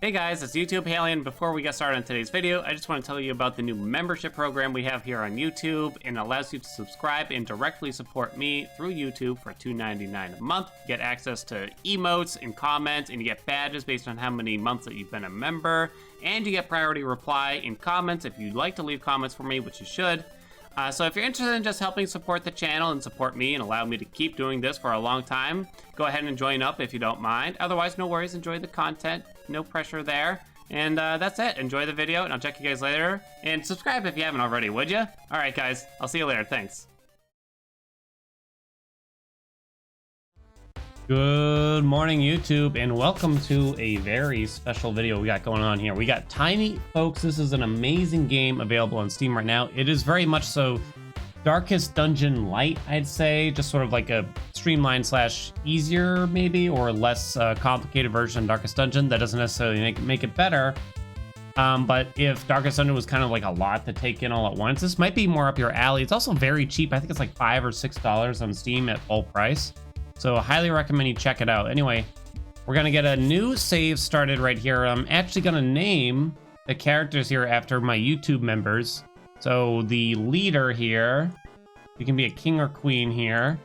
Hey guys, it's YouTube Haelian. Before we get started on today's video, I just want to tell you about the new membership program we have here on YouTube, and it allows you to subscribe and directly support me through YouTube for $2.99 a month. You get access to emotes and comments, and you get badges based on how many months that you've been a member, and you get priority reply in comments if you'd like to leave comments for me, which you should. So if you're interested in just helping support the channel and support me and allow me to keep doing this for a long time, go ahead and join up if you don't mind. Otherwise, no worries, enjoy the content, no pressure there. And that's it, enjoy the video, and I'll check you guys later. And subscribe if you haven't already, would you? All right, guys, I'll see you later, thanks. Good morning, YouTube, and welcome to a very special video we got going on here. We got Tinyfolks. This is an amazing game available on Steam right now. It is very much so Darkest Dungeon light, I'd say, just sort of like a streamlined slash easier maybe, or less complicated version of Darkest Dungeon. That doesn't necessarily make it better. But if Darkest Dungeon was kind of like a lot to take in all at once, this might be more up your alley. It's also very cheap. I think it's like $5 or $6 on Steam at full price. So I highly recommend you check it out. Anyway, we're gonna get a new save started right here. I'm actually gonna name the characters here after my YouTube members. So the leader here, you can be a king or queen here.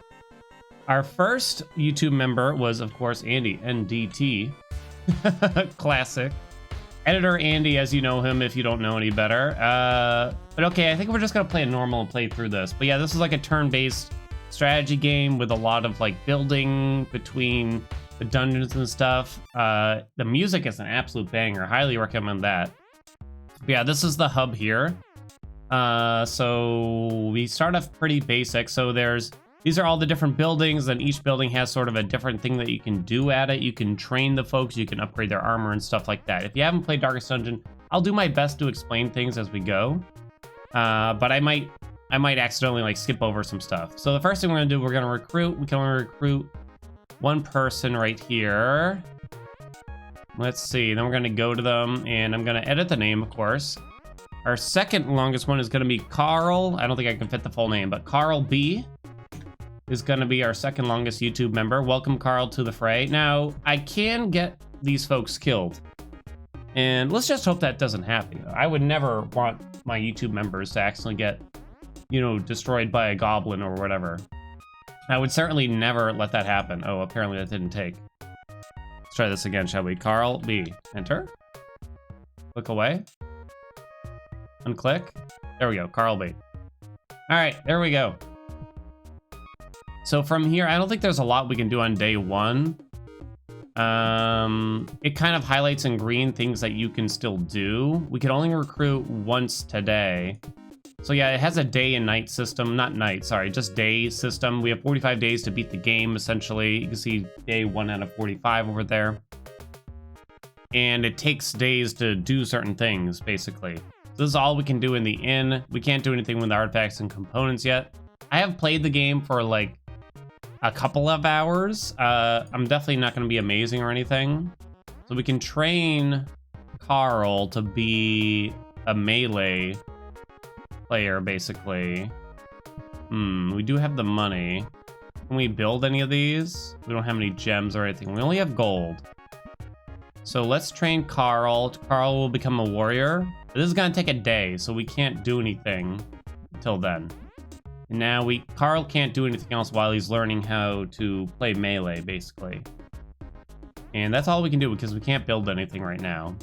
Our first YouTube member was, of course, Andy, NDT. Classic. Editor Andy, as you know him, if you don't know any better. But okay, I think we're just gonna play it normal and play through this. But yeah, this is like a turn-based strategy game with a lot of like building between the dungeons and stuff. The music is an absolute banger. Highly recommend that. But yeah, this is the hub here. So we start off pretty basic. So these are all the different buildings, and each building has sort of a different thing that you can do at it. You can train the folks, you can upgrade their armor and stuff like that. If you haven't played Darkest Dungeon, I'll do my best to explain things as we go. But I might accidentally like skip over some stuff. So the first thing we're gonna do, we're gonna recruit. We can only recruit one person right here. Let's see, then we're gonna go to them, and I'm gonna edit the name, of course. Our second longest one is gonna be Carl. I don't think I can fit the full name, but Carl B is gonna be our second longest YouTube member. Welcome, Carl, to the fray. Now, I can get these folks killed, and let's just hope that doesn't happen. I would never want my YouTube members to accidentally get, you know, destroyed by a goblin or whatever. I would certainly never let that happen. Oh, apparently that didn't take. Let's try this again, shall we? Carl B. Enter. Click away. Unclick. There we go, Carl B. All right, there we go. So from here, I don't think there's a lot we can do on day one. It kind of highlights in green things that you can still do. We could only recruit once today. So yeah, it has a day and night system, not night, sorry, just day system. We have 45 days to beat the game, essentially. You can see day 1 out of 45 over there. And it takes days to do certain things, basically. So this is all we can do in the inn. We can't do anything with the artifacts and components yet. I have played the game for like a couple of hours. I'm definitely not gonna be amazing or anything. So we can train Carl to be a melee player, basically. We do have the money. Can we build any of these? We don't have any gems or anything. We only have gold. So let's train Carl. Carl will become a warrior. This is gonna take a day, so we can't do anything until then. And now Carl can't do anything else while he's learning how to play melee, basically. And that's all we can do because we can't build anything right now.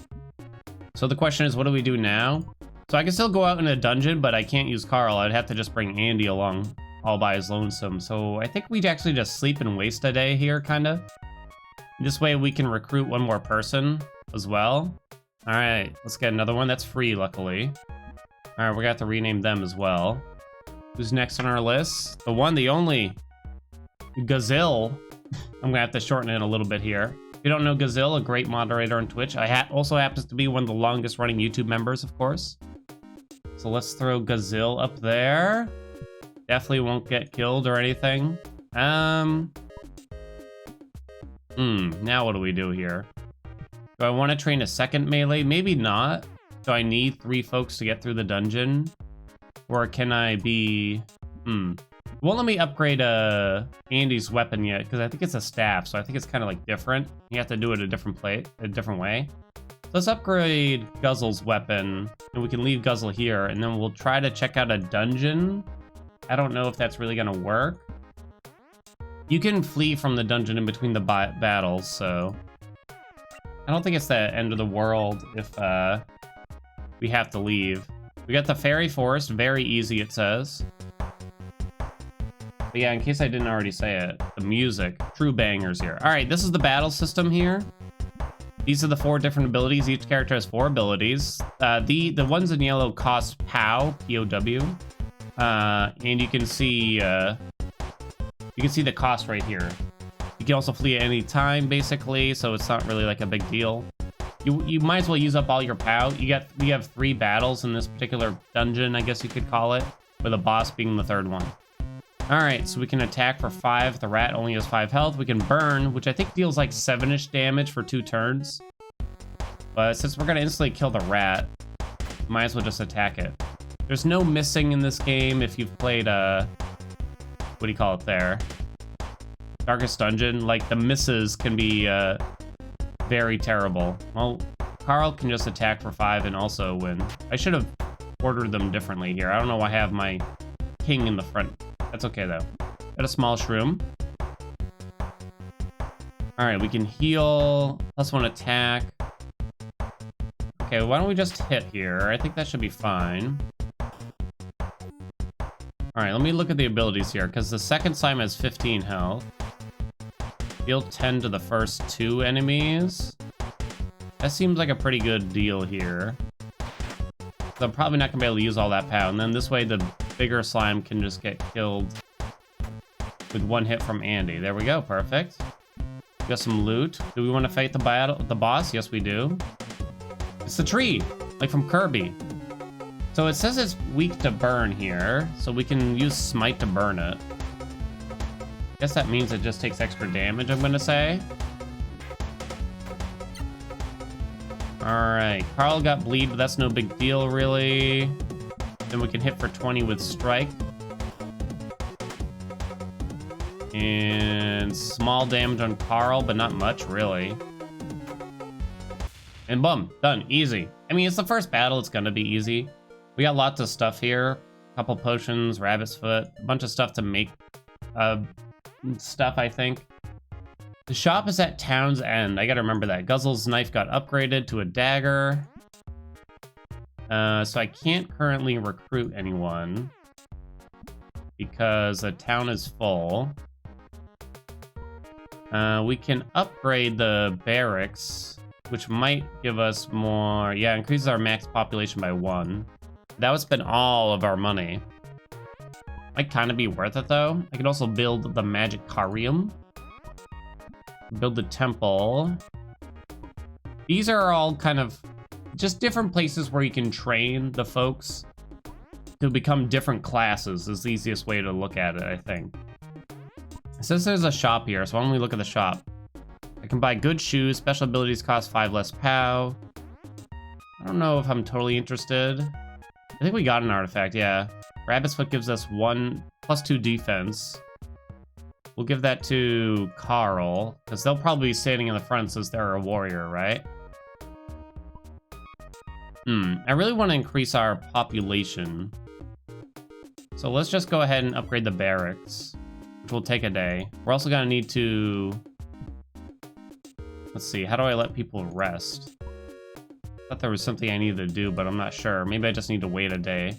So the question is, what do we do now? So I can still go out in a dungeon, but I can't use Carl. I'd have to just bring Andy along all by his lonesome. So I think we'd actually just sleep and waste a day here, kind of. This way we can recruit one more person as well. All right, let's get another one. That's free, luckily. All right, we're gonna have to rename them as well. Who's next on our list? The one, the only, Gazelle. I'm gonna have to shorten it a little bit here. If you don't know Gazelle, a great moderator on Twitch. Also happens to be one of the longest running YouTube members, of course. So let's throw Gazelle up there. Definitely won't get killed or anything. Now what do we do here? Do I want to train a second melee? Maybe not. Do I need 3 folks to get through the dungeon? Or can I be... Won't let me upgrade Andy's weapon yet, because I think it's a staff, so I think it's kind of like different. You have to do it a different way. Let's upgrade Guzzle's weapon, and we can leave Guzzle here, and then we'll try to check out a dungeon. I don't know if that's really gonna work. You can flee from the dungeon in between the battles, so I don't think it's the end of the world if we have to leave. We got the Fairy Forest, very easy it says. But yeah, in case I didn't already say it, the music, true bangers here. All right, this is the battle system here. These are the 4 different abilities. Each character has 4 abilities. The ones in yellow cost POW, P-O-W. And you can see the cost right here. You can also flee at any time, basically, so it's not really like a big deal. You might as well use up all your POW. We have 3 battles in this particular dungeon, I guess you could call it, with the boss being the 3rd one. All right, so we can attack for 5. The rat only has 5 health. We can burn, which I think deals like 7-ish damage for 2 turns. But since we're gonna instantly kill the rat, might as well just attack it. There's no missing in this game if you've played, what do you call it there? Darkest Dungeon. Like, the misses can be very terrible. Well, Carl can just attack for 5 and also win. I should have ordered them differently here. I don't know why I have my king in the front. That's okay, though. Got a small shroom. All right, we can heal. +1 attack. Okay, why don't we just hit here? I think that should be fine. All right, let me look at the abilities here, because the second Slime has 15 health. Deal 10 to the first 2 enemies. That seems like a pretty good deal here. So I'm probably not going to be able to use all that POW, and then this way the bigger slime can just get killed with 1 hit from Andy. There we go, perfect. Got some loot. Do we want to fight the boss? Yes, we do. It's the tree, like from Kirby. So it says it's weak to burn here, so we can use Smite to burn it. Guess that means it just takes extra damage, I'm gonna say. Alright, Carl got bleed, but that's no big deal, really. Then we can hit for 20 with Strike. And small damage on Carl, but not much, really. And boom, done, easy. I mean, it's the first battle, it's gonna be easy. We got lots of stuff here. A couple potions, rabbit's foot, a bunch of stuff to make stuff, I think. The shop is at Town's End. I gotta remember that. Guzzle's knife got upgraded to a dagger. So I can't currently recruit anyone because the town is full. We can upgrade the barracks, which might give us more. Yeah, increases our max population by 1. That would spend all of our money. Might kind of be worth it, though. I could also build the Magicarium. Build the temple. These are all kind of just different places where you can train the folks to become different classes is the easiest way to look at it, I think. It says there's a shop here, so why don't we look at the shop? I can buy good shoes. Special abilities cost 5 less POW. I don't know if I'm totally interested. I think we got an artifact, yeah. Rabbit's Foot gives us 1 +2 defense. We'll give that to Carl, because they'll probably be standing in the front since they're a warrior, right? I really want to increase our population. So let's just go ahead and upgrade the barracks, which will take a day. We're also going to need to... Let's see, how do I let people rest? I thought there was something I needed to do, but I'm not sure. Maybe I just need to wait a day.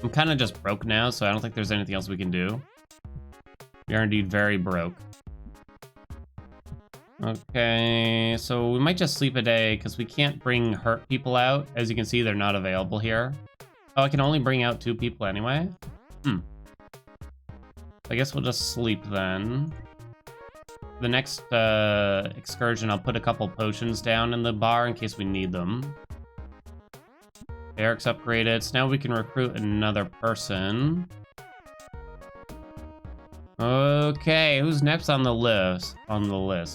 I'm kind of just broke now, so I don't think there's anything else we can do. We are indeed very broke. Okay, so we might just sleep a day because we can't bring hurt people out. As you can see, they're not available here. Oh, I can only bring out 2 people anyway? I guess we'll just sleep then. The next excursion, I'll put a couple potions down in the bar in case we need them. Eric's upgraded, so now we can recruit another person. Okay, who's next on the list?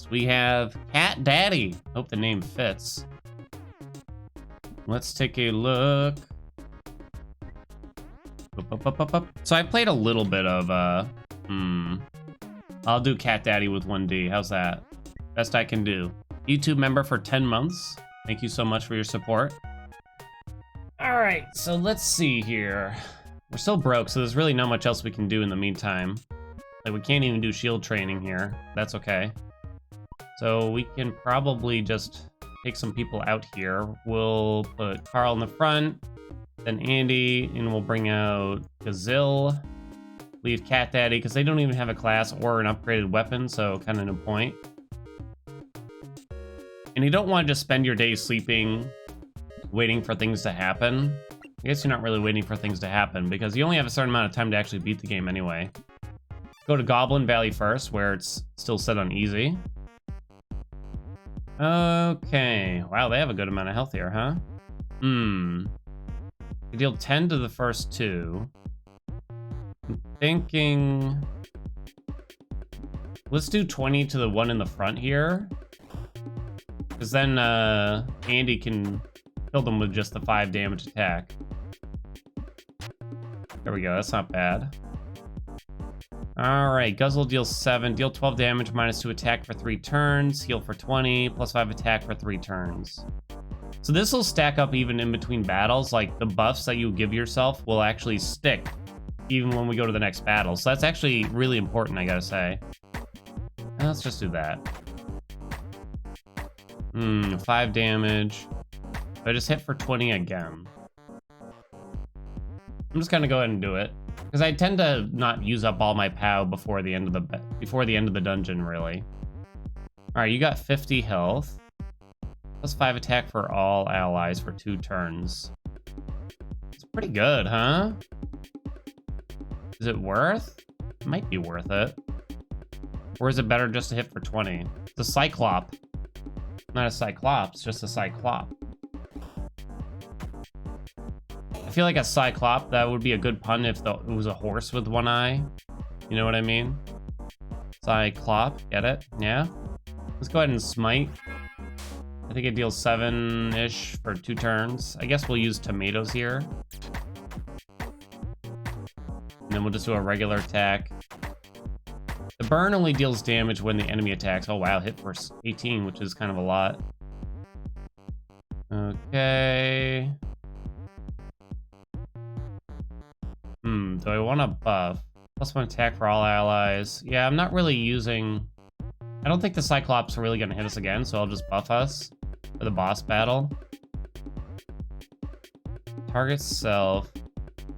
We have Cat Daddy. Hope the name fits. Let's take a look. So I played a little bit of I'll do Cat Daddy with 1D. How's that? Best I can do. YouTube member for 10 months. Thank you so much for your support. All right, so let's see here. We're still broke, so there's really not much else we can do in the meantime. Like, we can't even do shield training here. That's okay. So we can probably just take some people out here. We'll put Carl in the front, then Andy, and we'll bring out Gazille. Leave Cat Daddy, because they don't even have a class or an upgraded weapon, so kind of no point. And you don't want to just spend your day sleeping, waiting for things to happen. I guess you're not really waiting for things to happen, because you only have a certain amount of time to actually beat the game anyway. Go to Goblin Valley first, where it's still set on easy. Okay. Wow, they have a good amount of health here, huh? You deal 10 to the first two. I'm thinking... let's do 20 to the one in the front here. Because then Andy can kill them with just the 5 damage attack. There we go, that's not bad. Alright, Guzzle deals 7, deal 12 damage, -2 attack for 3 turns, heal for 20, +5 attack for 3 turns. So this will stack up even in between battles, like the buffs that you give yourself will actually stick even when we go to the next battle. So that's actually really important, I gotta say. Let's just do that. 5 damage. I just hit for 20 again. I'm just gonna go ahead and do it. Because I tend to not use up all my POW before the end of the dungeon, really. Alright, you got 50 health. +5 attack for all allies for 2 turns. It's pretty good, huh? Is it worth? It might be worth it. Or is it better just to hit for 20? It's a Cyclop. Not a Cyclops, just a Cyclop. I feel like a Cyclop, that would be a good pun if it was a horse with one eye. You know what I mean? Cyclop, get it? Yeah? Let's go ahead and smite. I think it deals 7-ish for 2 turns. I guess we'll use tomatoes here. And then we'll just do a regular attack. The burn only deals damage when the enemy attacks. Oh wow, hit for 18, which is kind of a lot. Okay. Do I want to buff? +1 attack for all allies. Yeah, I'm not really using... I don't think the Cyclops are really going to hit us again, so I'll just buff us for the boss battle. Target self.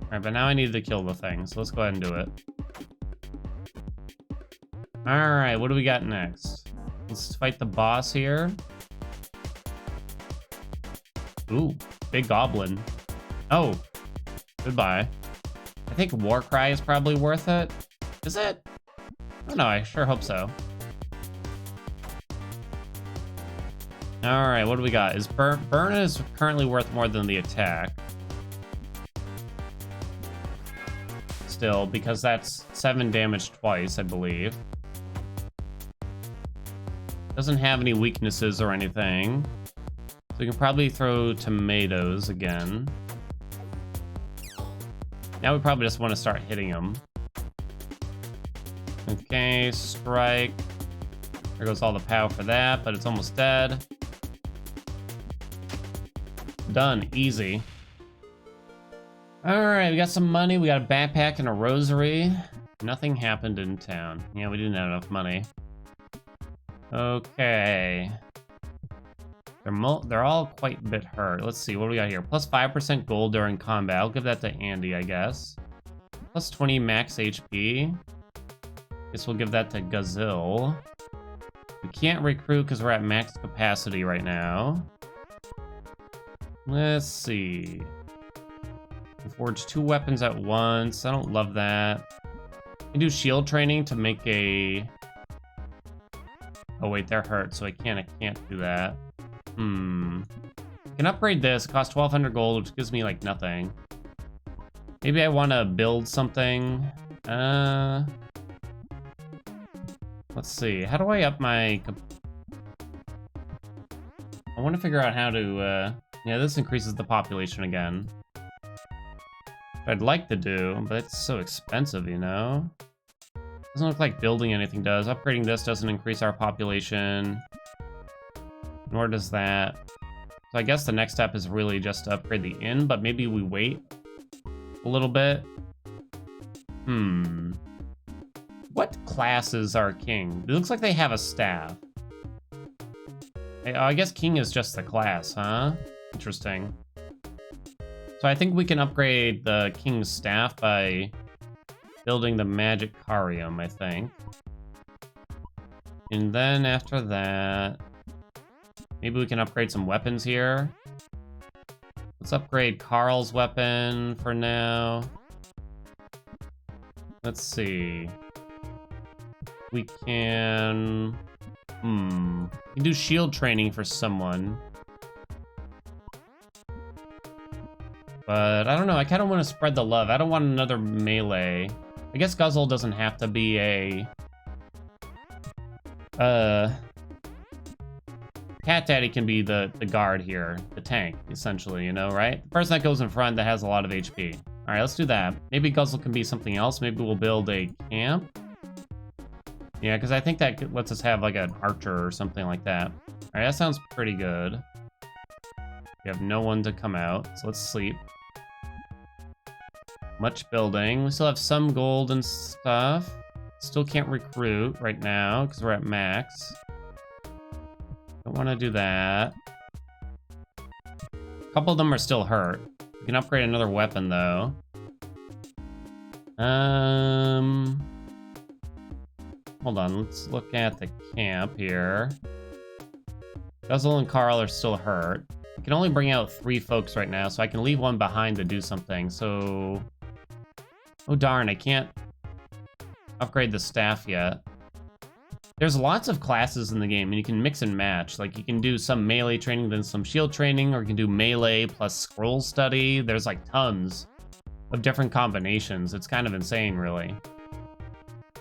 Alright, but now I need to kill the thing, so let's go ahead and do it. Alright, what do we got next? Let's fight the boss here. Ooh, big goblin. Oh, goodbye. I think Warcry is probably worth it. Is it? I don't know, I sure hope so. Alright, what do we got? Is Burn is currently worth more than the attack. Still, because that's 7 damage twice, I believe. Doesn't have any weaknesses or anything. So we can probably throw tomatoes again. Now we probably just want to start hitting him. Okay, strike. There goes all the POW for that, but it's almost dead. Done, easy. Alright, we got some money, we got a backpack and a rosary. Nothing happened in town. Yeah, we didn't have enough money. Okay. They're all quite a bit hurt. Let's see, what do we got here? +5% gold during combat. I'll give that to Andy, I guess. +20 max HP. Guess we'll give that to Gazille. We can't recruit because we're at max capacity right now. Let's see. We forge 2 weapons at once. I don't love that. I do shield training to make a... Oh wait, they're hurt, so I can't do that. I can upgrade this. It costs 1,200 gold, which gives me like nothing. Maybe I want to build something. Let's see. How do I up my... I want to figure out how to... Yeah, this increases the population again. I'd like to do, but it's so expensive, you know? Doesn't look like building anything does. Upgrading this doesn't increase our population. Nor does that. So I guess the next step is really just to upgrade the inn, but maybe we wait a little bit. What class is our king? It looks like they have a staff. I guess king is just the class, huh? Interesting. So I think we can upgrade the king's staff by building the magic carium, I think. And then after that, maybe we can upgrade some weapons here. Let's upgrade Carl's weapon for now. Let's see. We can... we can do shield training for someone. But I don't know, I kind of want to spread the love. I don't want another melee. I guess Guzzle doesn't have to be a... Cat Daddy can be the guard here, the tank, essentially, you know, right? The person that goes in front that has a lot of HP. All right, let's do that. Maybe Guzzle can be something else. Maybe we'll build a camp. Yeah, because I think that lets us have like an archer or something like that. All right, that sounds pretty good. We have no one to come out, so let's sleep. Much building. We still have some gold and stuff. Still can't recruit right now because we're at max. Don't want to do that. A couple of them are still hurt. We can upgrade another weapon though. Hold on, let's look at the camp here. Guzzle and Carl are still hurt. I can only bring out 3 folks right now, so I can leave one behind to do something. So, oh darn, I can't upgrade the staff yet. There's lots of classes in the game, and you can mix and match. Like, you can do some melee training, then some shield training, or you can do melee plus scroll study. There's, like, tons of different combinations. It's kind of insane, really.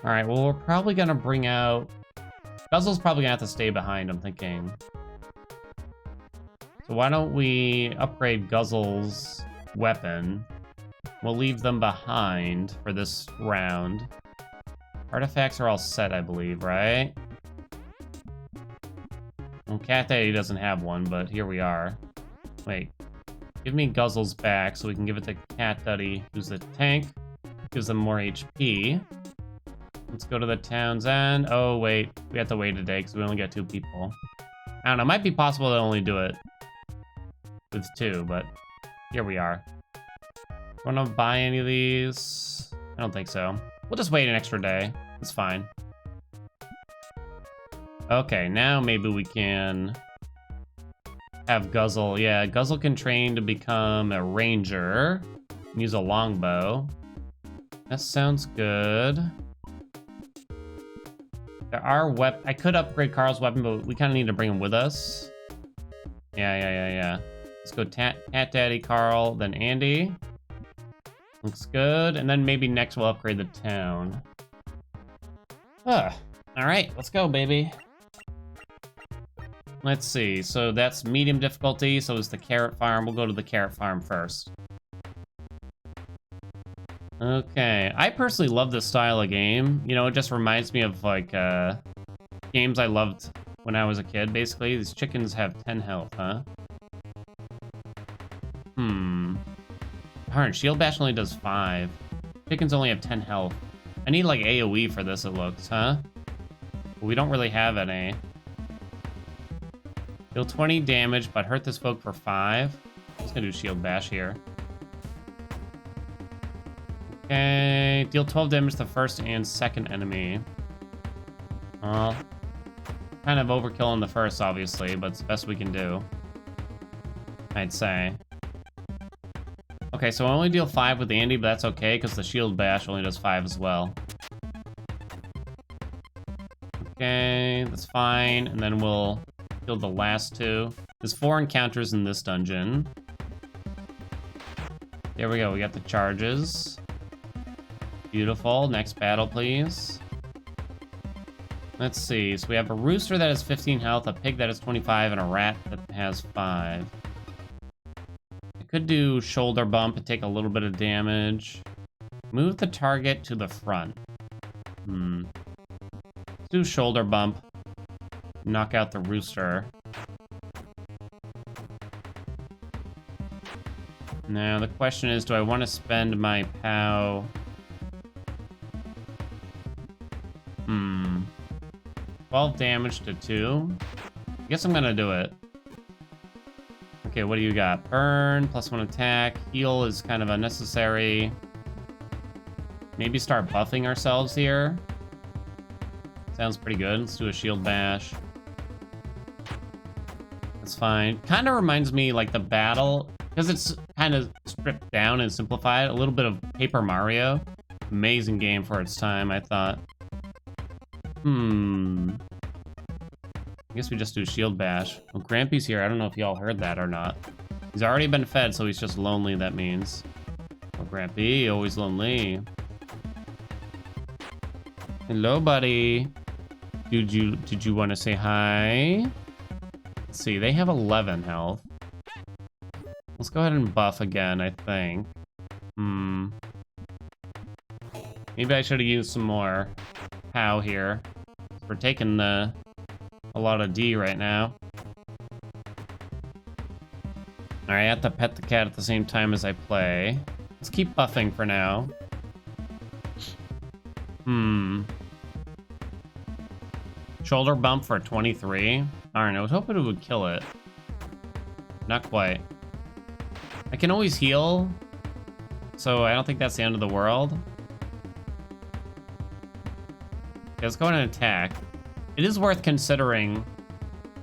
All right, well, we're probably going to bring out... Guzzle's probably going to have to stay behind, I'm thinking. So why don't we upgrade Guzzle's weapon? We'll leave them behind for this round. Artifacts are all set, I believe, right? Well, Cat Daddy doesn't have one, but here we are. Wait. Give me Guzzle's back so we can give it to Cat Daddy, who's the tank. Gives them more HP. Let's go to the town's end. Oh, wait. We have to wait a day because we only got 2 people. I don't know. It might be possible to only do it with 2, but here we are. Want to buy any of these? I don't think so. We'll just wait an extra day. It's fine. Okay, now maybe we can have Guzzle. Yeah, Guzzle can train to become a ranger. Use a longbow. That sounds good. There are I could upgrade Carl's weapon, but we kind of need to bring him with us. Yeah. Let's go Cat Daddy, Carl, then Andy. Looks good. And then maybe next we'll upgrade the town. All right, let's go, baby. Let's see. So that's medium difficulty. So it's the carrot farm. We'll go to the carrot farm first. Okay. I personally love this style of game. You know, it just reminds me of like games I loved when I was a kid, basically. These chickens have 10 health, huh? Darn, Shield Bash only does 5. Chickens only have 10 health. I need like AoE for this, it looks, huh? We don't really have any. Deal 20 damage, but hurt this folk for 5. I'm just gonna do Shield Bash here. Okay, deal 12 damage to the first and second enemy. Well, kind of overkill on the first, obviously, but it's the best we can do, I'd say. Okay, so I only deal 5 with Andy, but that's okay, because the Shield Bash only does 5 as well. Okay, that's fine, and then we'll kill the last 2. There's 4 encounters in this dungeon. There we go, we got the charges. Beautiful, next battle, please. Let's see, so we have a rooster that has 15 health, a pig that has 25, and a rat that has 5. Could do shoulder bump and take a little bit of damage. Move the target to the front. Let's do shoulder bump. Knock out the rooster. Now, the question is, do I want to spend my POW? 12 damage to 2. I guess I'm gonna do it. Okay, what do you got? Burn, +1 attack. Heal is kind of unnecessary. Maybe start buffing ourselves here. Sounds pretty good. Let's do a shield bash. That's fine. Kind of reminds me like the battle, because it's kind of stripped down and simplified. A little bit of Paper Mario. Amazing game for its time, I thought. I guess we just do shield bash. Well, Grampy's here. I don't know if y'all heard that or not. He's already been fed, so he's just lonely, that means. Oh, Grampy, always lonely. Hello, buddy. Did you want to say hi? Let's see, they have 11 health. Let's go ahead and buff again, I think. Maybe I should have used some more POW here. We're taking a lot of D right now. Alright, I have to pet the cat at the same time as I play. Let's keep buffing for now. Shoulder bump for 23. Alright, I was hoping it would kill it. Not quite. I can always heal, so I don't think that's the end of the world. Okay, let's go ahead and attack. It is worth considering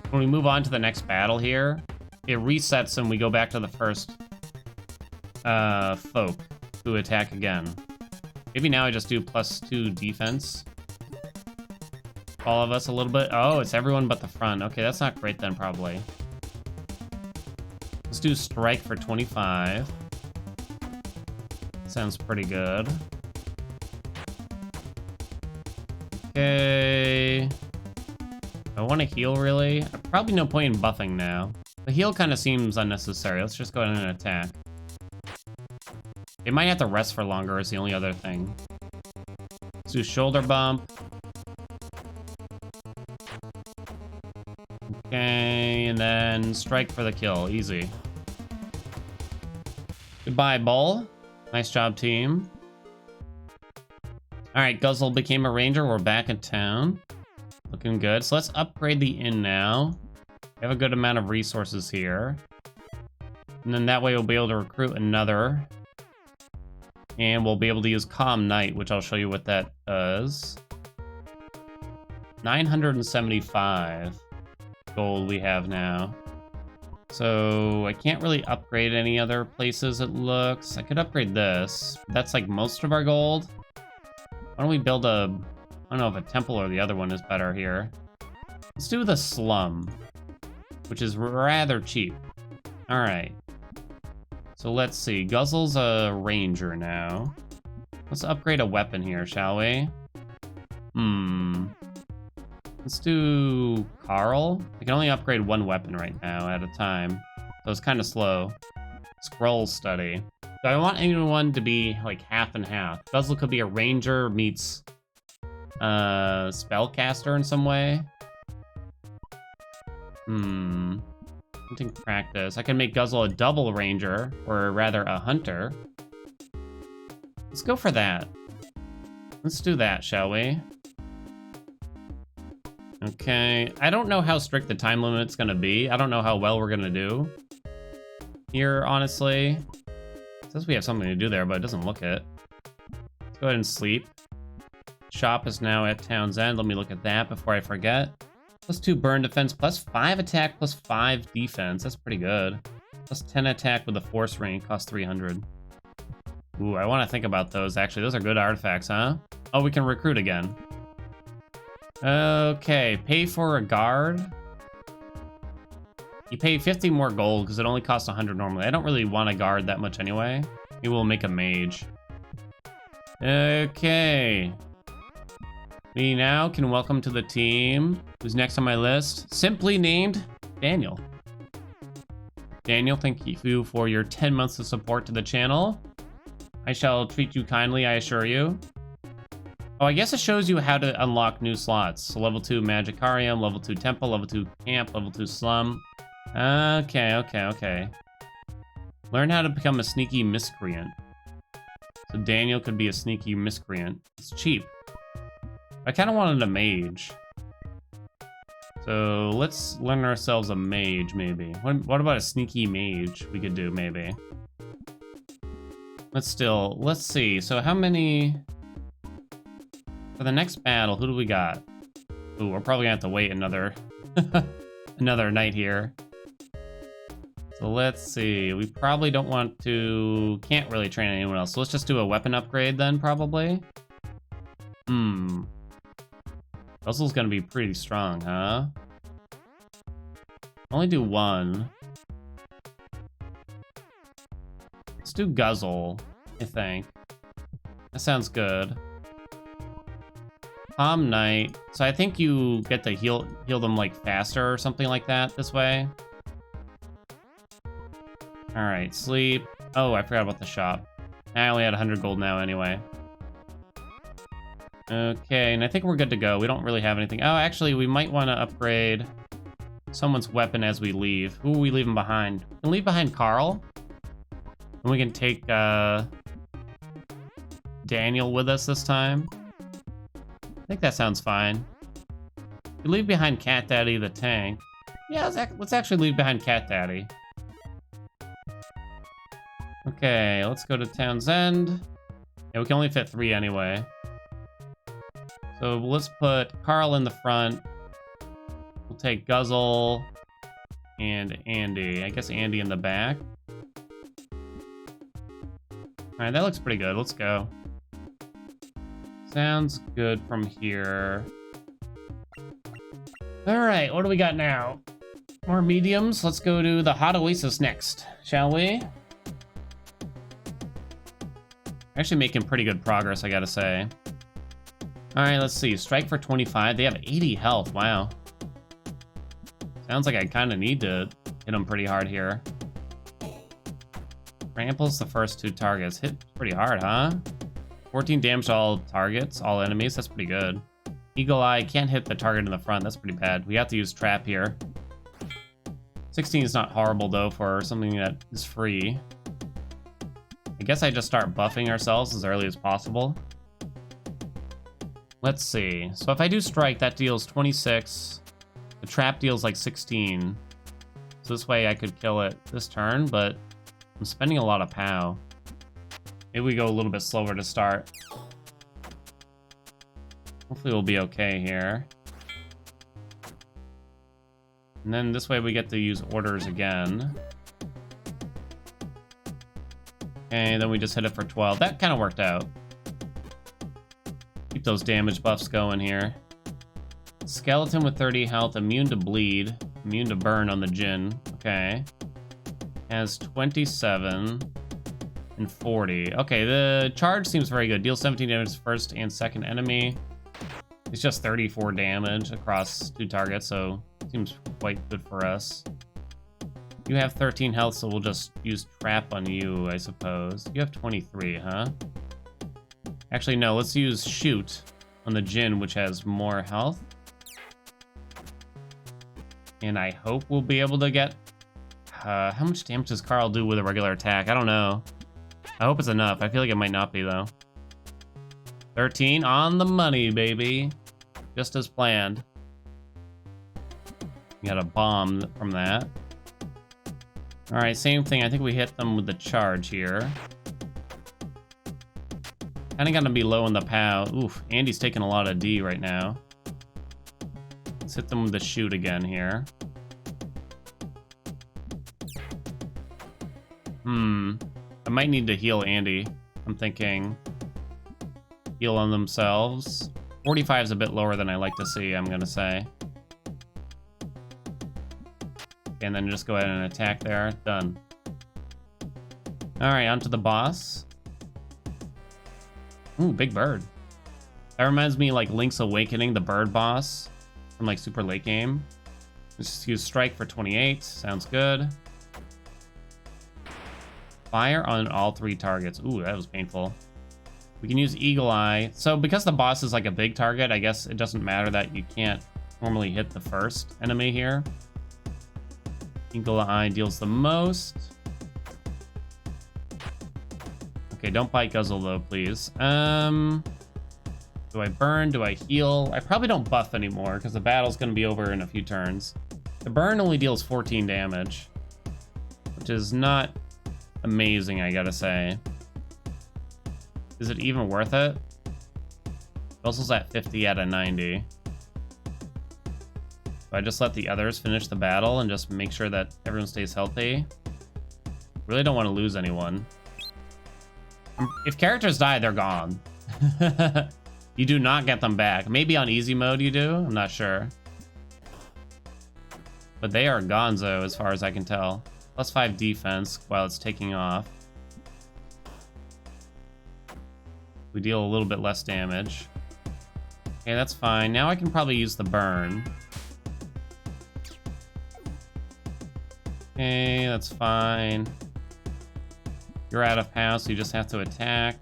when we move on to the next battle here, it resets and we go back to the first folk who attack again. Maybe now I just do +2 defense. All of us a little bit. Oh, it's everyone but the front. Okay, that's not great then, probably. Let's do strike for 25. Sounds pretty good. Okay. I want to heal, really. Probably no point in buffing now. The heal kind of seems unnecessary. Let's just go ahead and attack. It might have to rest for longer is the only other thing. Let's do shoulder bump. Okay, and then strike for the kill. Easy. Goodbye, Bull. Nice job, team. Alright, Guzzle became a ranger. We're back in town. Looking good. So let's upgrade the inn now. We have a good amount of resources here. And then that way we'll be able to recruit another. And we'll be able to use Calm Night, which I'll show you what that does. 975 gold we have now. So I can't really upgrade any other places, it looks. I could upgrade this. That's like most of our gold. Why don't we build a... I don't know if a temple or the other one is better here. Let's do the slum, which is rather cheap. All right. So let's see. Guzzle's a ranger now. Let's upgrade a weapon here, shall we? Let's do Carl. I can only upgrade one weapon right now at a time, so it's kind of slow. Scroll study. So I want anyone to be like half and half. Guzzle could be a ranger meets spellcaster in some way. Hunting practice. I can make Guzzle a double ranger, or rather a hunter. Let's go for that. Let's do that, shall we? Okay, I don't know how strict the time limit's gonna be. I don't know how well we're gonna do here, honestly. It says we have something to do there, but it doesn't look it. Let's go ahead and sleep. Shop is now at Town's End. Let me look at that before I forget. +2 burn defense, +5 attack, +5 defense. That's pretty good. +10 attack with a force ring, costs 300. Ooh, I want to think about those, actually. Those are good artifacts, huh? Oh, we can recruit again. Okay, pay for a guard. You pay 50 more gold because it only costs 100 normally. I don't really want a guard that much anyway. Maybe we'll make a mage. Okay. We now can welcome to the team. Who's next on my list? Simply named Daniel. Daniel, thank you for your 10 months of support to the channel. I shall treat you kindly, I assure you. Oh, I guess it shows you how to unlock new slots. So level 2 Magicarium, level 2 Temple, level 2 Camp, level 2 Slum. Okay. Learn how to become a sneaky miscreant. So Daniel could be a sneaky miscreant. It's cheap. I kind of wanted a mage. So let's learn ourselves a mage, maybe. What about a sneaky mage we could do, maybe? Let's see. So how many... For the next battle, who do we got? Ooh, we're probably gonna have to wait another... another night here. So let's see. We probably don't want to... Can't really train anyone else. So let's just do a weapon upgrade then, probably. Guzzle's gonna be pretty strong, huh? Only do one. Let's do Guzzle, I think. That sounds good. Palm Knight. So I think you get to heal them like faster or something like that this way. Alright, sleep. Oh, I forgot about the shop. I only had 100 gold now anyway. Okay, and I think we're good to go. We don't really have anything. Oh, actually, we might want to upgrade someone's weapon as we leave. Who are we leaving behind? We can leave behind Carl. And we can take Daniel with us this time. I think that sounds fine. We leave behind Cat Daddy the tank. Yeah, let's actually leave behind Cat Daddy. Okay, let's go to Townsend. Yeah, we can only fit 3 anyway. So let's put Carl in the front. We'll take Guzzle and Andy. I guess Andy in the back. Alright, that looks pretty good. Let's go. Sounds good from here. Alright, what do we got now? More mediums. Let's go to the Hot Oasis next, shall we? Actually making pretty good progress, I gotta say. Alright, let's see. Strike for 25. They have 80 health. Wow. Sounds like I kind of need to hit them pretty hard here. Tramples the first 2 targets. Hit pretty hard, huh? 14 damage to all targets, all enemies. That's pretty good. Eagle Eye can't hit the target in the front. That's pretty bad. We have to use Trap here. 16 is not horrible, though, for something that is free. I guess I just start buffing ourselves as early as possible. Let's see. So if I do strike, that deals 26. The trap deals like 16. So this way I could kill it this turn, but I'm spending a lot of POW. Maybe we go a little bit slower to start. Hopefully we'll be okay here. And then this way we get to use orders again. Okay, then we just hit it for 12. That kind of worked out. Keep those damage buffs going here. Skeleton with 30 health, immune to bleed, immune to burn on the Jinn. Okay. Has 27 and 40. Okay, the charge seems very good. Deals 17 damage to first and second enemy. It's just 34 damage across 2 targets, so seems quite good for us. You have 13 health, so we'll just use Trap on you, I suppose. You have 23, huh? Actually, no, let's use Shoot on the Jinn, which has more health. And I hope we'll be able to get... how much damage does Carl do with a regular attack? I don't know. I hope it's enough. I feel like it might not be, though. 13 on the money, baby. Just as planned. We got a bomb from that. Alright, same thing. I think we hit them with the charge here. Kinda gonna be low in the POW. Oof, Andy's taking a lot of D right now. Let's hit them with the shoot again here. I might need to heal Andy. I'm thinking heal on themselves. 45 is a bit lower than I like to see, I'm gonna say. And then just go ahead and attack there. Done. Alright, on to the boss. Ooh, big bird. That reminds me like Link's Awakening, the bird boss from like super late game. Just use strike for 28. Sounds good. Fire on all 3 targets. Ooh, that was painful. We can use Eagle Eye. So because the boss is like a big target, I guess it doesn't matter that you can't normally hit the first enemy here. Eagle Eye deals the most. Okay, don't bite Guzzle though, please. Do I burn? Do I heal? I probably don't buff anymore because the battle's going to be over in a few turns. The burn only deals 14 damage, which is not amazing, I gotta say. Is it even worth it? Guzzle's at 50 out of 90. Do I just let the others finish the battle and just make sure that everyone stays healthy? Really don't want to lose anyone. If characters die, they're gone. You do not get them back. Maybe on easy mode you do, I'm not sure. But they are gonzo as far as I can tell. +5 defense while it's taking off. We deal a little bit less damage. Okay, that's fine. Now I can probably use the burn. Okay, that's fine. You're out of power, so you just have to attack.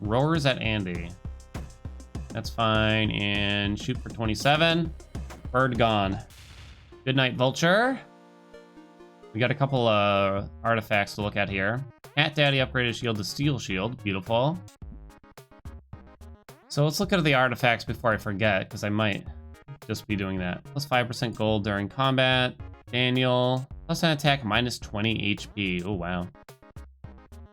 Roars at Andy. That's fine. And shoot for 27. Bird gone. Good night, Vulture. We got a couple artifacts to look at here. Cat Daddy upgraded shield to Steel Shield. Beautiful. So let's look at the artifacts before I forget, because I might just be doing that. +5% gold during combat. Daniel. Plus an attack, -20 HP. Oh, wow.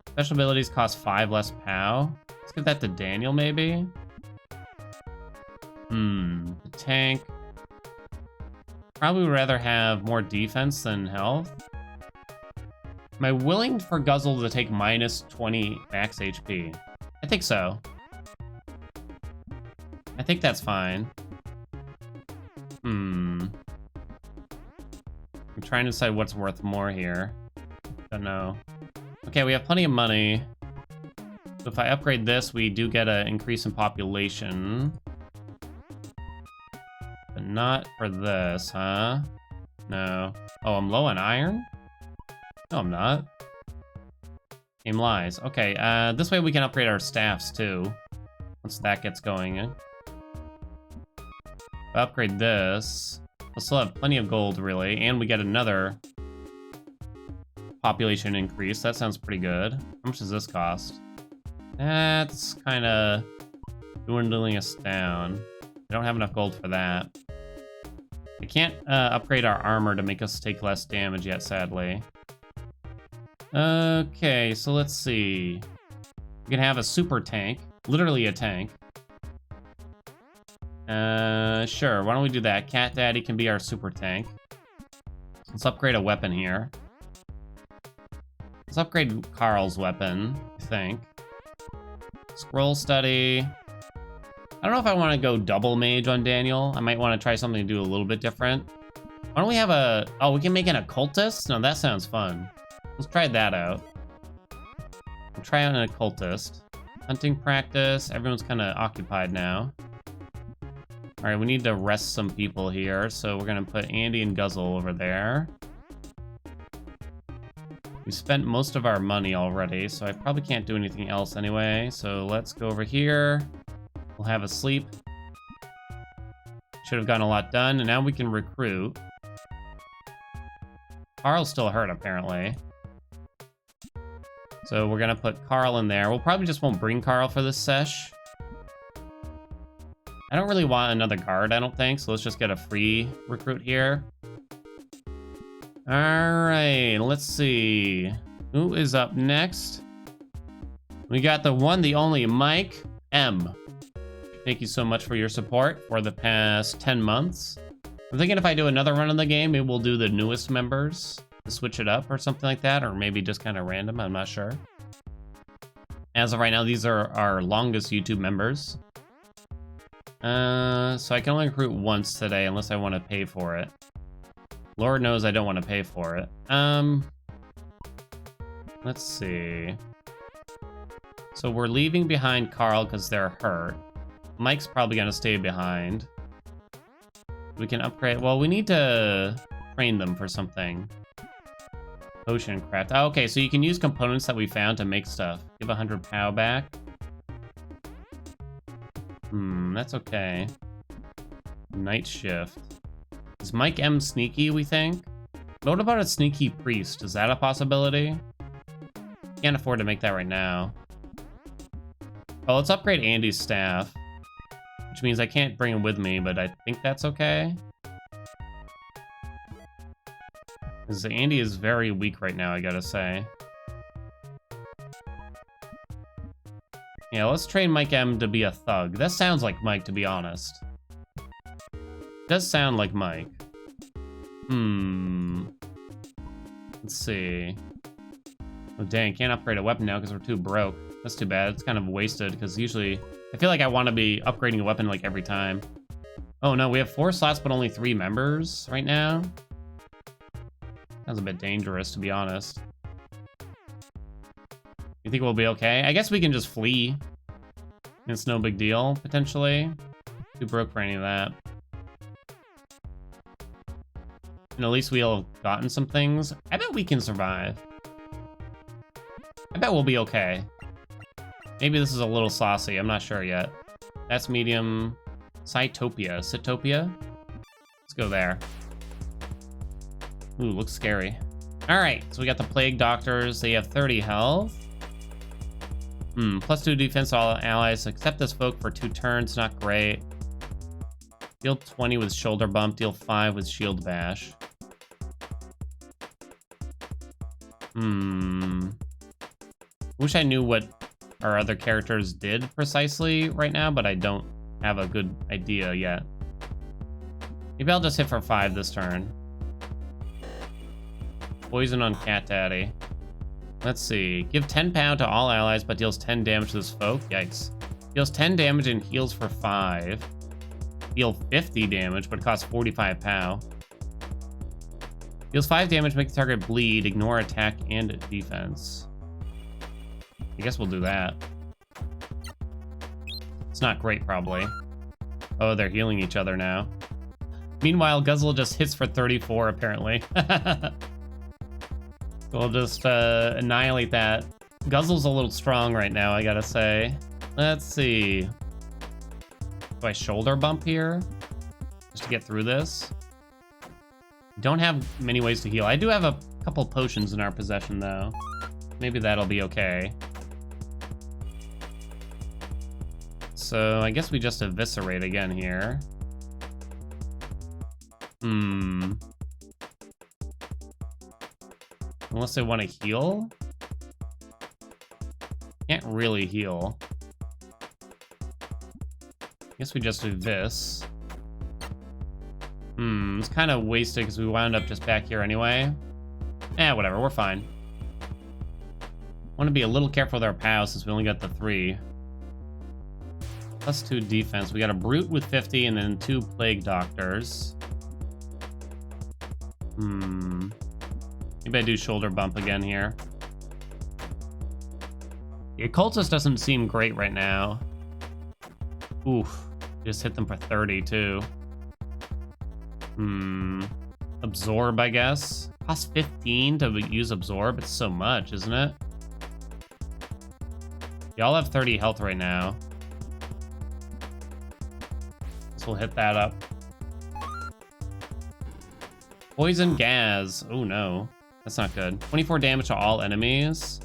Special abilities cost 5 less POW. Let's give that to Daniel, maybe. The tank. Probably would rather have more defense than health. Am I willing for Guzzle to take -20 max HP? I think so. I think that's fine. I'm trying to decide what's worth more here. Don't know. Okay, we have plenty of money. So if I upgrade this, we do get an increase in population. But not for this, huh? No. Oh, I'm low on iron? No, I'm not. Game lies. Okay, this way we can upgrade our staffs too. Once that gets going. If I upgrade this, we'll still have plenty of gold, really. And we get another population increase. That sounds pretty good. How much does this cost? That's kind of dwindling us down. I don't have enough gold for that. I can't upgrade our armor to make us take less damage yet, sadly. Okay, so let's see. We can have a super tank. Literally a tank. Sure, why don't we do that? Cat Daddy can be our super tank. Let's upgrade a weapon here. Let's upgrade Carl's weapon, I think. Scroll study. I don't know if I want to go double mage on Daniel. I might want to try something to do a little bit different. Why don't we have a... Oh, we can make an occultist? No, that sounds fun. Let's try that out. We'll try out an occultist. Hunting practice. Everyone's kind of occupied now. All right, we need to rest some people here. So we're going to put Andy and Guzzle over there. We spent most of our money already, so I probably can't do anything else anyway. So let's go over here. We'll have a sleep. Should have gotten a lot done, and now we can recruit. Carl's still hurt, apparently. So we're gonna put Carl in there. We'll probably just won't bring Carl for this sesh. I don't really want another guard, I don't think, so let's just get a free recruit here. Alright, let's see. Who is up next? We got the one, the only Mike M. Thank you so much for your support for the past 10 months. I'm thinking if I do another run in the game, maybe we'll do the newest members to switch it up or something like that, or maybe just kind of random, I'm not sure. As of right now, these are our longest YouTube members. So I can only recruit once today unless I want to pay for it. Lord knows I don't want to pay for it. Let's see. So we're leaving behind Carl because they're hurt. Mike's probably going to stay behind. We can upgrade. Well, we need to train them for something. Potion craft. Oh, okay, so you can use components that we found to make stuff. Give 100 POW back. That's okay. Night shift. Is Mike M sneaky, we think? What about a sneaky priest? Is that a possibility? Can't afford to make that right now. Oh, let's upgrade Andy's staff. Which means I can't bring him with me, but I think that's okay. Because Andy is very weak right now, I gotta say. Yeah, let's train Mike M to be a thug. That sounds like Mike, to be honest. Does sound like Mike. Let's see. Oh, dang, can't upgrade a weapon now because we're too broke. That's too bad. It's kind of wasted because usually I feel like I want to be upgrading a weapon like every time. Oh no, we have 4 slots but only 3 members right now. Sounds a bit dangerous, to be honest. You think we'll be okay? I guess we can just flee. It's no big deal, potentially. Too broke for any of that. And at least we'll have gotten some things. I bet we can survive. I bet we'll be okay. Maybe this is a little saucy. I'm not sure yet. That's medium. Cytopia. Cytopia? Let's go there. Ooh, looks scary. Alright, so we got the Plague Doctors. They have 30 health. Plus 2 defense to all allies. Accept this folk for 2 turns. Not great. Deal 20 with Shoulder Bump. Deal 5 with Shield Bash. Wish I knew what our other characters did precisely right now, but I don't have a good idea yet. Maybe I'll just hit for 5 this turn. Poison on Cat Daddy. Let's see. Give 10 pound to all allies, but deals 10 damage to this folk. Yikes. Deals 10 damage and heals for 5. Deal 50 damage, but costs 45 pow. Deals 5 damage, make the target bleed, ignore attack and defense. I guess we'll do that. It's not great, probably. Oh, they're healing each other now. Meanwhile, Guzzle just hits for 34, apparently. We'll just annihilate that. Guzzle's a little strong right now, I gotta say. Let's see. Do I shoulder bump here? Just to get through this? Don't have many ways to heal. I do have a couple potions in our possession, though. Maybe that'll be okay. So I guess we just eviscerate again here. Unless they want to heal? Can't really heal. Guess we just do this. It's kind of wasted because we wound up just back here anyway. Whatever, we're fine. Want to be a little careful with our POW since we only got the 3. Plus 2 defense. We got a Brute with 50 and then 2 Plague Doctors. Maybe I do shoulder bump again here. The Occultist doesn't seem great right now. Oof. Just hit them for 30 too. Absorb, I guess. Costs 15 to use Absorb. It's so much, isn't it? Y'all have 30 health right now. So we'll hit that up. Poison Gas. Oh no. That's not good. 24 damage to all enemies.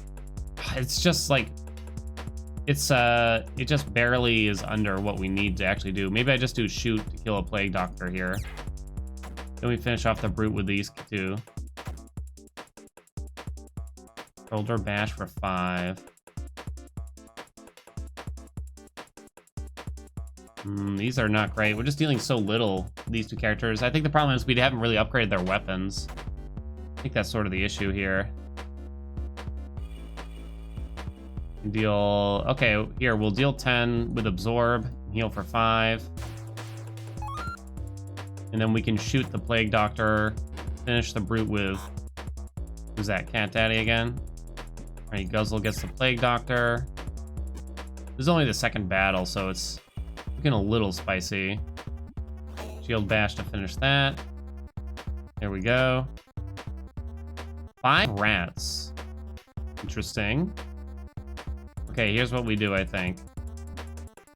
It's just like... it just barely is under what we need to actually do. Maybe I just do shoot to kill a Plague Doctor here. Then we finish off the Brute with these 2. Shoulder Bash for 5. These are not great. We're just dealing so little, these 2 characters. I think the problem is we haven't really upgraded their weapons. I think that's sort of the issue here. Deal... okay, here, we'll deal 10 with Absorb, heal for 5. And then we can shoot the Plague Doctor, finish the Brute with... who's that, Cat Daddy again? Alright, Guzzle gets the Plague Doctor. This is only the 2nd battle, so it's looking a little spicy. Shield Bash to finish that. There we go. 5 rats. Interesting. Okay, here's what we do, I think.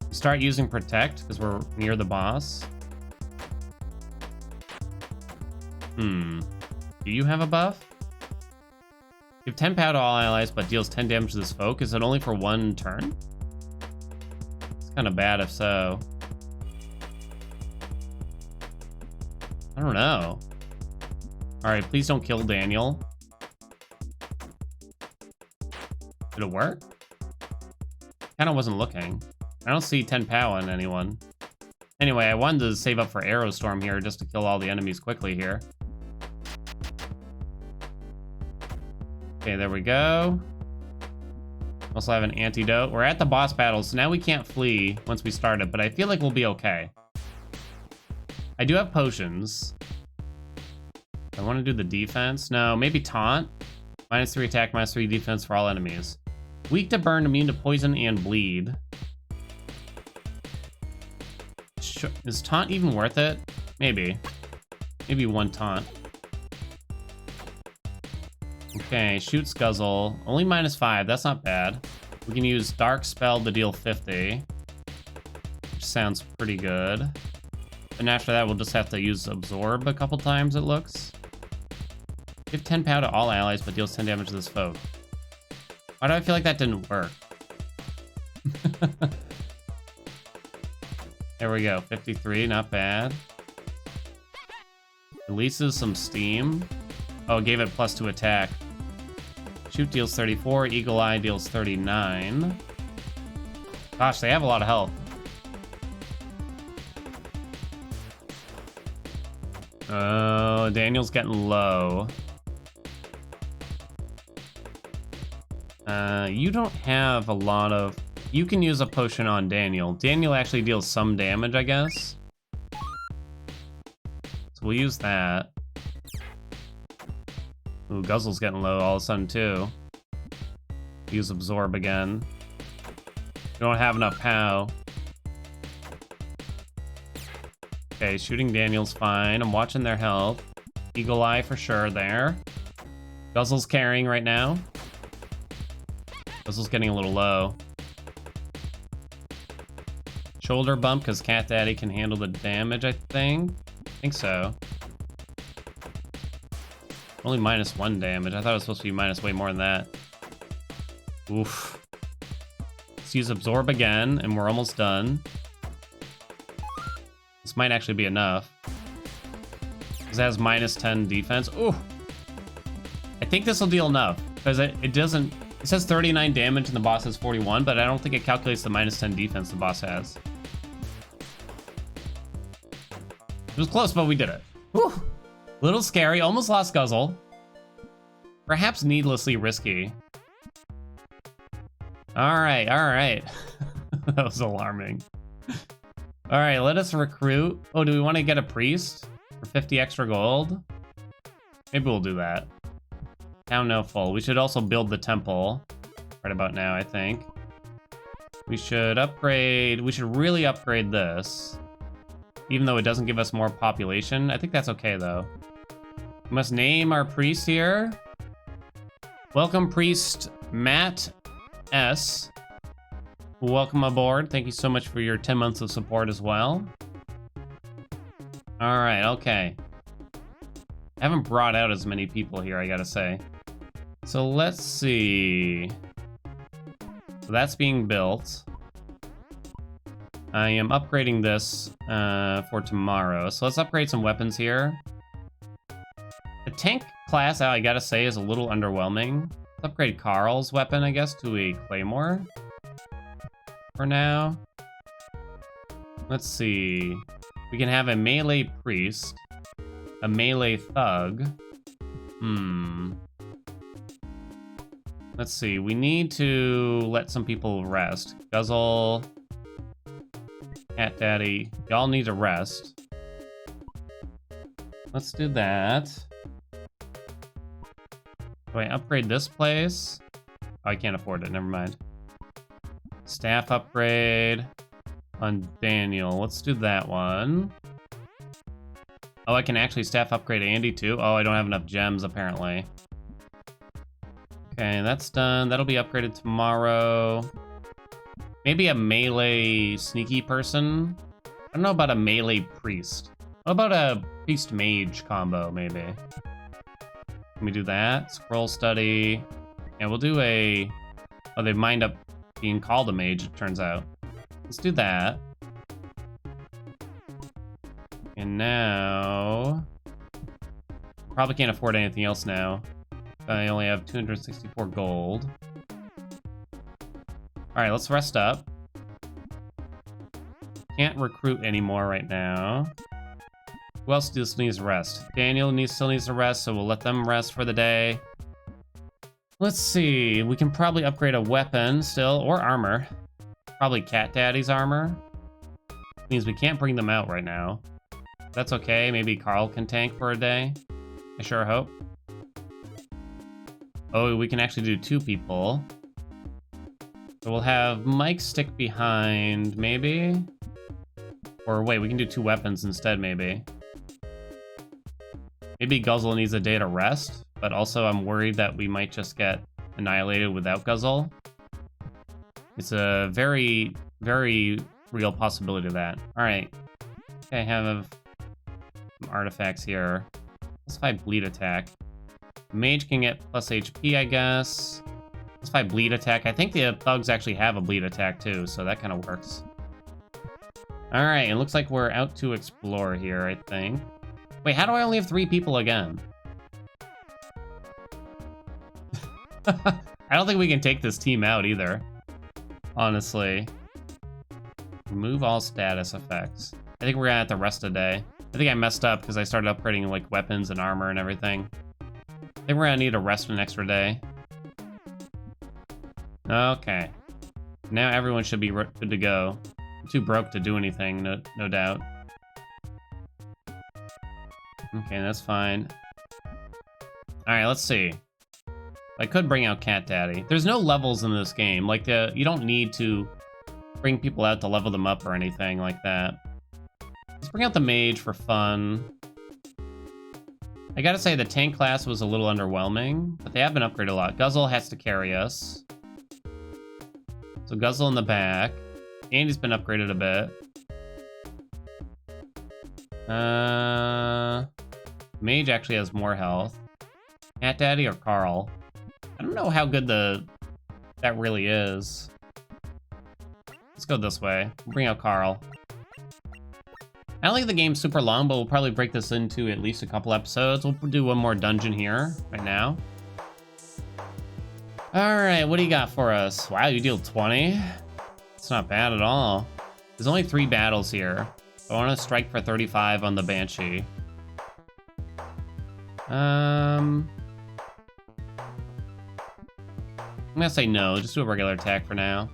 We start using Protect, because we're near the boss. Do you have a buff? Give 10 power to all allies, but deals 10 damage to this folk. Is it only for one turn? It's kind of bad if so. I don't know. Alright, please don't kill Daniel. Did it work? Kinda wasn't looking. I don't see 10 power on anyone. Anyway, I wanted to save up for Aerostorm here just to kill all the enemies quickly here. Okay, there we go. Also have an antidote. We're at the boss battle, so now we can't flee once we start it, but I feel like we'll be okay. I do have potions. I want to do the defense. No, maybe taunt. -3 attack, -3 defense for all enemies. Weak to burn, immune to poison and bleed. Is taunt even worth it? Maybe. Maybe one taunt. Okay, shoot Scuzzle. Only -5, that's not bad. We can use Dark Spell to deal 50. Which sounds pretty good. And after that, we'll just have to use Absorb a couple times, it looks. Give 10 power to all allies, but deals 10 damage to this folk. Why do I feel like that didn't work? There we go, 53, not bad. Releases some steam. Oh, it gave it +2 attack. Shoot deals 34, Eagle Eye deals 39. Gosh, they have a lot of health. Oh, Daniel's getting low. You don't have a lot of... You can use a potion on Daniel. Daniel actually deals some damage, I guess. So we'll use that. Ooh, Guzzle's getting low all of a sudden, too. Use Absorb again. We don't have enough POW. Okay, shooting Daniel's fine. I'm watching their health. Eagle Eye for sure there. Guzzle's carrying right now. Guzzle's getting a little low. Shoulder bump because Cat Daddy can handle the damage, I think. I think so. Only -1 damage. I thought it was supposed to be minus way more than that. Oof. Let's use Absorb again, and we're almost done. This might actually be enough. Because it has -10 defense. Ooh! I think this will deal enough. Because it doesn't... It says 39 damage and the boss has 41, but I don't think it calculates the -10 defense the boss has. It was close, but we did it. Whew. Little scary, almost lost Guzzle. Perhaps needlessly risky. Alright, alright. That was alarming. Alright, let us recruit. Oh, do we want to get a priest? For 50 extra gold? Maybe we'll do that. Town now full. We should also build the temple. Right about now, I think. We should upgrade... We should really upgrade this. Even though it doesn't give us more population. I think that's okay, though. We must name our priest here. Welcome, Priest Matt S. Welcome aboard. Thank you so much for your 10 months of support as well. All right, okay. I haven't brought out as many people here, I gotta say. So let's see. So that's being built. I am upgrading this for tomorrow. So let's upgrade some weapons here. The tank class, I gotta say, is a little underwhelming. Let's upgrade Carl's weapon, I guess, to a claymore. For now. Let's see. We can have a melee priest. A melee thug. Let's see. We need to let some people rest. Guzzle. Cat Daddy. Y'all need to rest. Let's do that. Do I upgrade this place? Oh, I can't afford it. Never mind. Staff upgrade on Daniel. Let's do that one. Oh, I can actually staff upgrade Andy too. Oh, I don't have enough gems apparently. Okay, that's done. That'll be upgraded tomorrow. Maybe a melee sneaky person. I don't know about a melee priest. What about a priest mage combo, maybe? Let me do that. Scroll study. Yeah, we'll do a... Oh, they mind up being called a mage, it turns out. Let's do that. And now... Probably can't afford anything else now. I only have 264 gold. Alright, let's rest up. Can't recruit anymore right now. Who else still needs rest? Daniel still needs to rest, so we'll let them rest for the day. Let's see. We can probably upgrade a weapon still, or armor. Probably Cat Daddy's armor. Means we can't bring them out right now. That's okay. Maybe Carl can tank for a day. I sure hope. Oh, we can actually do 2 people. So we'll have Mike stick behind, maybe? Or wait, we can do 2 weapons instead, maybe. Maybe Guzzle needs a day to rest, but also I'm worried that we might just get annihilated without Guzzle. It's a very, very real possibility of that. Alright. Okay, I have some artifacts here. Plus 5 bleed attack. Mage can get plus HP, I guess. Plus 5 bleed attack. I think the thugs actually have a bleed attack too, so that kind of works. Alright, it looks like we're out to explore here, I think. Wait, how do I only have 3 people again? I don't think we can take this team out either. Honestly. Remove all status effects. I think we're gonna have to rest a day. I think I messed up because I started upgrading like weapons and armor and everything. I think we're gonna need to rest an extra day. Okay. Now everyone should be good to go. I'm too broke to do anything, no doubt. Okay, that's fine. Alright, let's see. I could bring out Cat Daddy. There's no levels in this game. Like, you don't need to bring people out to level them up or anything like that. Let's bring out the mage for fun. I gotta say, the tank class was a little underwhelming, but they have been upgraded a lot. Guzzle has to carry us. So Guzzle in the back. Andy's been upgraded a bit. Mage actually has more health. Cat Daddy or Carl? I don't know how good that really is. Let's go this way. We'll bring out Carl. I don't think the game's super long, but we'll probably break this into at least a couple episodes. We'll do one more dungeon here right now. Alright, what do you got for us? Wow, you deal 20? It's not bad at all. There's only 3 battles here. I want to strike for 35 on the Banshee. I'm gonna say no, just do a regular attack for now.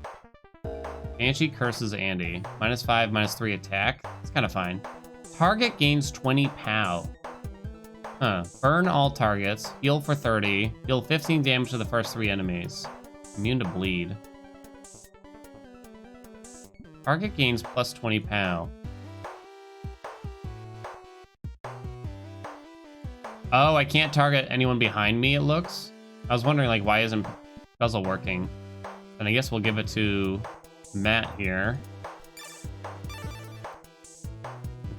Banshee curses Andy. -5, -3 attack. It's kind of fine. Target gains 20 POW. Huh. Burn all targets. Heal for 30. Deal 15 damage to the first 3 enemies. Immune to bleed. Target gains plus 20 POW. Oh, I can't target anyone behind me, it looks. I was wondering, like, why isn't Guzzle working? And I guess we'll give it to Matt here.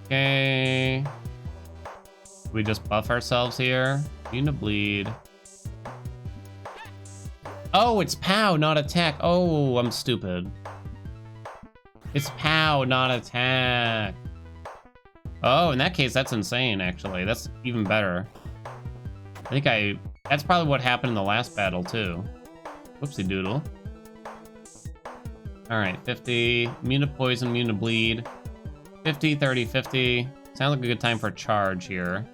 Okay. We just buff ourselves here. Immune to bleed. Oh, it's POW, not attack. Oh, I'm stupid. It's POW, not attack. Oh, in that case, that's insane, actually. That's even better. I think that's probably what happened in the last battle, too. Whoopsie doodle. Alright, 50. Immune to poison, immune to bleed. 50, 30, 50. Sounds like a good time for a charge here.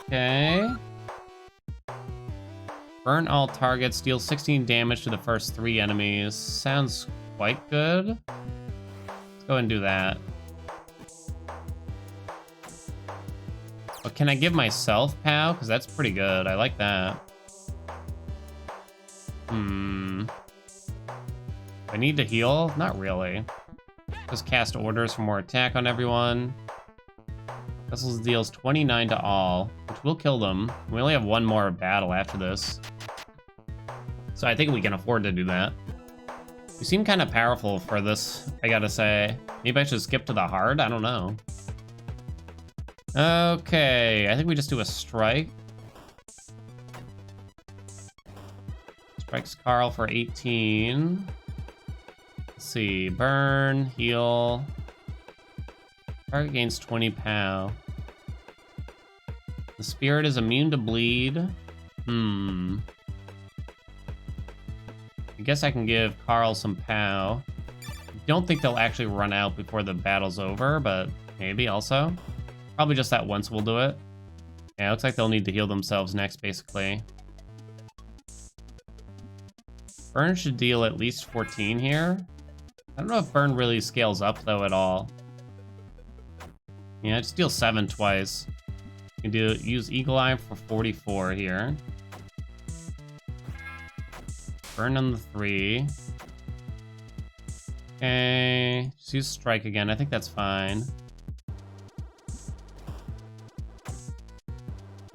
Okay. Burn all targets, deal 16 damage to the first 3 enemies. Sounds quite good. Let's go ahead and do that. But can I give myself POW? Because that's pretty good. I like that. I need to heal? Not really. Just cast orders for more attack on everyone. Vessels deals 29 to all, which will kill them. We only have 1 more battle after this. So I think we can afford to do that. You seem kind of powerful for this, I gotta say. Maybe I should skip to the hard? I don't know. Okay, I think we just do a strike. Strikes Carl for 18. Let's see, burn, heal. Target gains 20 POW. The spirit is immune to bleed. I guess I can give Carl some POW. Don't think they'll actually run out before the battle's over, but maybe also. Probably just that once we'll do it. Yeah, it looks like they'll need to heal themselves next, basically. Burn should deal at least 14 here. I don't know if Burn really scales up, though, at all. Yeah, just deal 7 twice. You can use Eagle Eye for 44 here. Burn on the 3. Okay, just use Strike again. I think that's fine.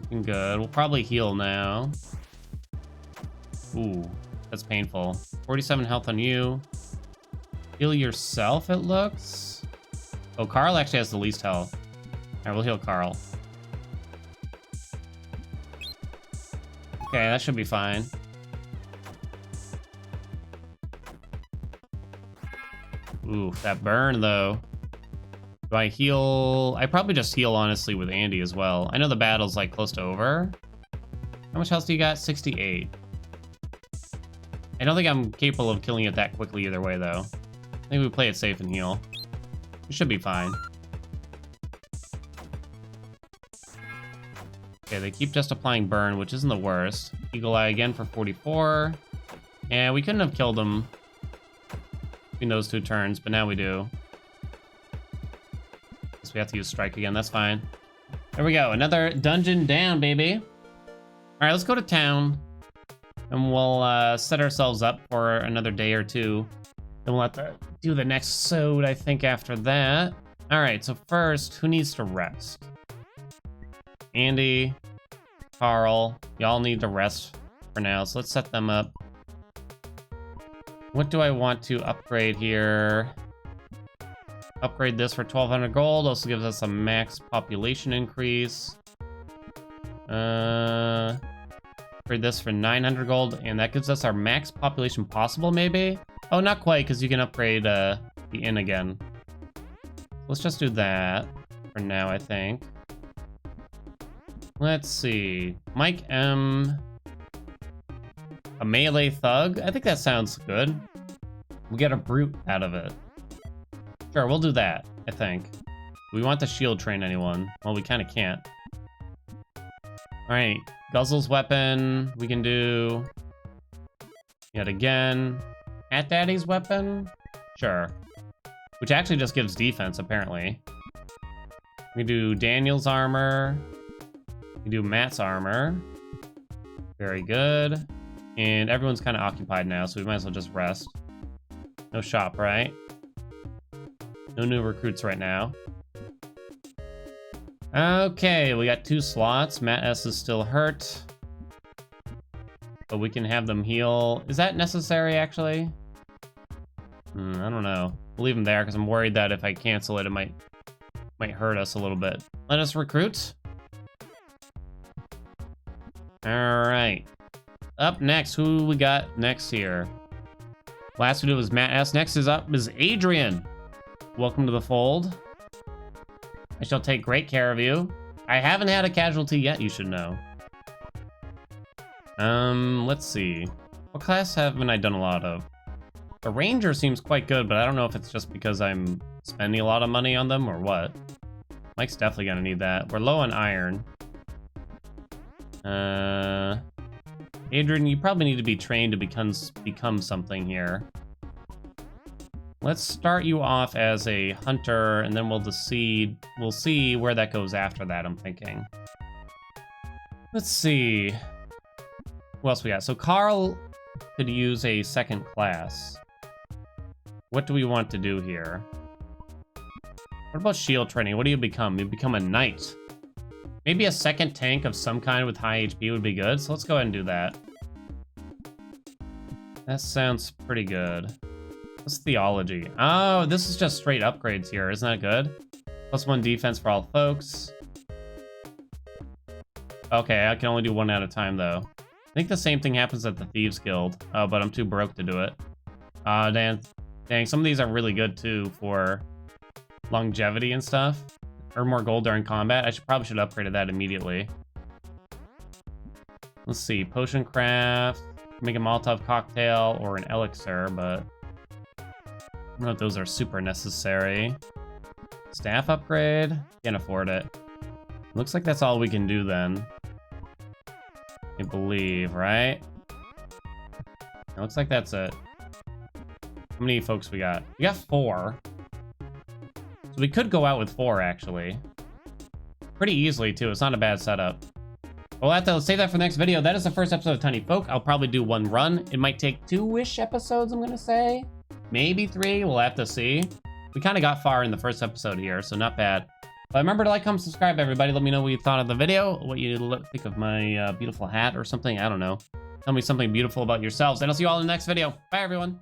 Looking good. We'll probably heal now. Ooh, that's painful. 47 health on you. Heal yourself, it looks. Oh, Carl actually has the least health. Alright, we'll heal Carl. Okay, that should be fine. Ooh, that burn, though. Do I heal? I probably just heal, honestly, with Andy as well. I know the battle's, like, close to over. How much health do you got? 68. I don't think I'm capable of killing it that quickly either way, though. I think we play it safe and heal. We should be fine. Okay, they keep just applying burn, which isn't the worst. Eagle Eye again for 44. Yeah, we couldn't have killed them between those 2 turns, but now we do. Guess we have to use Strike again, that's fine. There we go, another dungeon down, baby. Alright, let's go to town. And we'll set ourselves up for another day or two. Then we'll have to do the next sode, I think, after that. Alright, so first, who needs to rest? Andy, Carl, y'all need to rest for now, so let's set them up. What do I want to upgrade here? Upgrade this for 1200 gold, also gives us a max population increase. Upgrade this for 900 gold, and that gives us our max population possible, maybe? Oh, not quite, because you can upgrade the inn again. Let's just do that for now, I think. Let's see. Mike M. A melee thug? I think that sounds good. We get a brute out of it. Sure, we'll do that, I think. Do we want to shield train anyone? Well, we kind of can't. Alright, Guzzle's weapon. We can do... Yet again. Cat Daddy's weapon? Sure. Which actually just gives defense, apparently. We can do Daniel's armor. We can do Matt's armor. Very good. And everyone's kind of occupied now, so we might as well just rest. No shop, right? No new recruits right now. Okay, we got 2 slots. Matt S is still hurt. But we can have them heal. Is that necessary, actually? I don't know. We'll leave him there, because I'm worried that if I cancel it, it might hurt us a little bit. Let us recruit. Alright. Up next, who we got next here? Last we did was Matt S. Next is Adrian. Welcome to the fold. I shall take great care of you. I haven't had a casualty yet, you should know. Let's see. What class haven't I done a lot of? The Ranger seems quite good, but I don't know if it's just because I'm spending a lot of money on them or what. Mike's definitely gonna need that. We're low on iron. Adrian, you probably need to be trained to become something here. Let's start you off as a hunter, and then we'll see where that goes after that, I'm thinking. Let's see. What else we got? So Carl could use a second class. What do we want to do here? What about shield training? What do you become? You become a knight. Maybe a second tank of some kind with high HP would be good, so let's go ahead and do that. That sounds pretty good. What's theology? Oh, this is just straight upgrades here. Isn't that good? +1 defense for all folks. Okay, I can only do one at a time, though. I think the same thing happens at the Thieves Guild. Oh, but I'm too broke to do it. Dang, some of these are really good, too, for longevity and stuff. Earn more gold during combat. I probably should upgrade that immediately. Let's see. Potion craft. Make a Molotov cocktail or an elixir, but I don't know if those are super necessary. Staff upgrade. Can't afford it. Looks like that's all we can do then. I believe, right? It looks like that's it. How many folks we got? We got 4. So we could go out with 4, actually. Pretty easily, too. It's not a bad setup. We'll have to save that for the next video. That is the first episode of Tinyfolk. I'll probably do 1 run. It might take 2-ish episodes, I'm going to say. Maybe 3. We'll have to see. We kind of got far in the first episode here, so not bad. But remember to like, comment, subscribe, everybody. Let me know what you thought of the video, what you think of my beautiful hat or something. I don't know. Tell me something beautiful about yourselves, and I'll see you all in the next video. Bye, everyone.